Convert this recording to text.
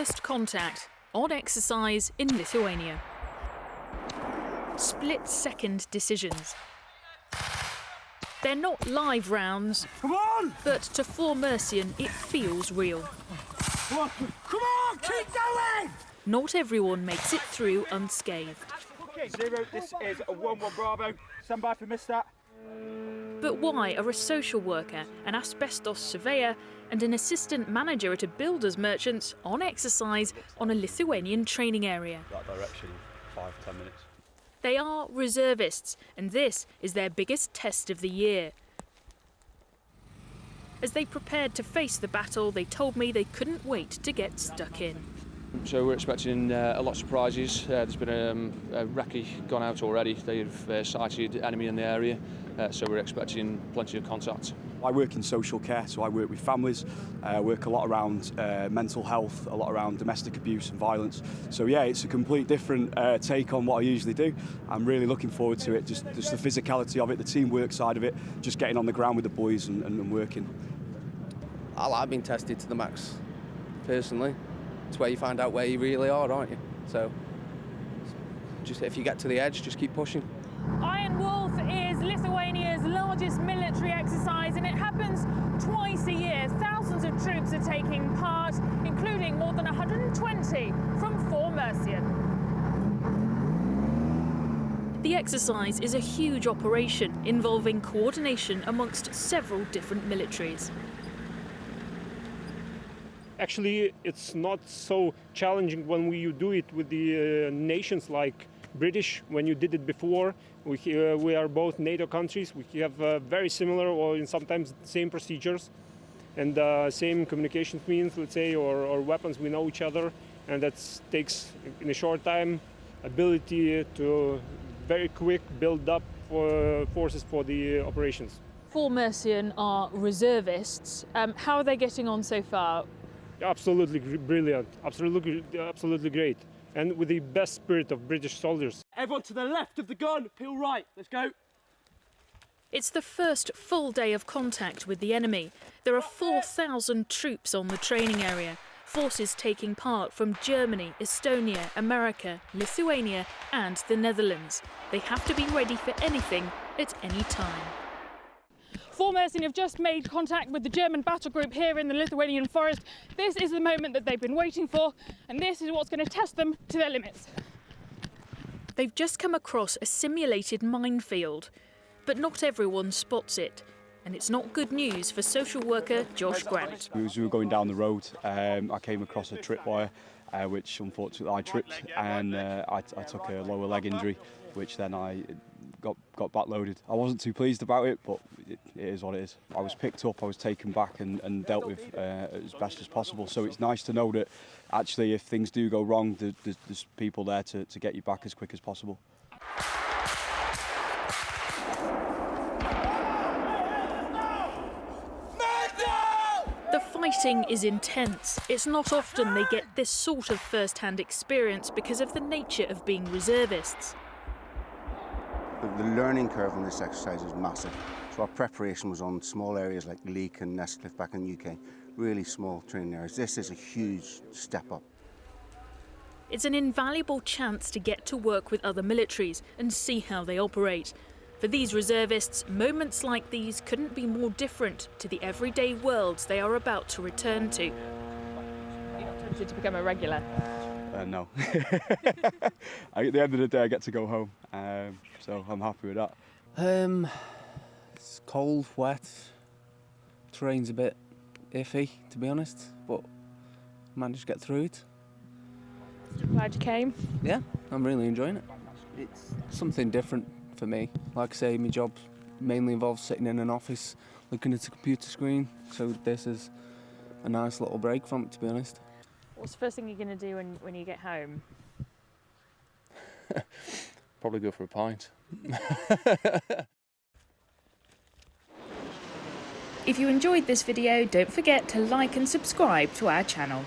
First contact on exercise in Lithuania. Split-second decisions. They're not live rounds, Come on! but to 4 Mercian it feels real. Come on, keep going! Not everyone makes it through unscathed. Okay, 0, this is a 1-1 Bravo. Stand by for miss that. But why are a social worker, an asbestos surveyor and an assistant manager at a builder's merchant on exercise on a Lithuanian training area? That direction, 5-10 minutes. They are reservists, and this is their biggest test of the year. As they prepared to face the battle, they told me they couldn't wait to get stuck in. So we're expecting a lot of surprises. There's been a recce gone out already. They've sighted enemy in the area, so we're expecting plenty of contact. I work in social care, so I work with families, work a lot around mental health, a lot around domestic abuse and violence. So yeah, it's a complete different take on what I usually do. I'm really looking forward to it, just the physicality of it, the teamwork side of it, just getting on the ground with the boys and working. I like being tested to the max, personally. It's where you find out where you really are, aren't you? So, just if you get to the edge, just keep pushing. Iron Wolf is Lithuania's largest military exercise, and it happens twice a year. Thousands of troops are taking part, including more than 120 from 4 Mercian. The exercise is a huge operation involving coordination amongst several different militaries. Actually, it's not so challenging when you do it with the nations like British. When you did it before, we are both NATO countries. We have very similar or sometimes same procedures and same communication means, let's say, or weapons. We know each other, and that takes in a short time ability to very quick build up forces for the operations. 4 Mercian are reservists. How are they getting on so far? Absolutely brilliant, absolutely great, and with the best spirit of British soldiers. Everyone to the left of the gun, peel right. Let's go. It's the first full day of contact with the enemy. There are 4,000 troops on the training area, forces taking part from Germany, Estonia, America, Lithuania and the Netherlands. They have to be ready for anything at any time. 4 Mercian have just made contact with the German battle group here in the Lithuanian forest. This is the moment that they've been waiting for, and this is what's going to test them to their limits. They've just come across a simulated minefield, but not everyone spots it. And it's not good news for social worker Josh Grant. As we were going down the road, I came across a tripwire, which unfortunately I tripped, and I took a lower leg injury, which then I got backloaded. I wasn't too pleased about it, but it is what it is. I was picked up, I was taken back and dealt with as best as possible. So it's nice to know that actually if things do go wrong, there's people there to get you back as quick as possible. The fighting is intense. It's not often they get this sort of first-hand experience because of the nature of being reservists. The learning curve on this exercise is massive. So our preparation was on small areas like Leek and Nestcliff back in the UK, really small training areas. This is a huge step up. It's an invaluable chance to get to work with other militaries and see how they operate. For these reservists, moments like these couldn't be more different to the everyday worlds they are about to return to. You're not tempted to become a regular? No. At the end of the day I get to go home, so I'm happy with that. It's cold, wet, terrain's a bit iffy to be honest, but managed to get through it. Glad you came. Yeah, I'm really enjoying it. It's something different for me. Like I say, my job mainly involves sitting in an office looking at a computer screen, so this is a nice little break from it to be honest. What's the first thing you're going to do when you get home? Probably go for a pint. If you enjoyed this video, don't forget to like and subscribe to our channel.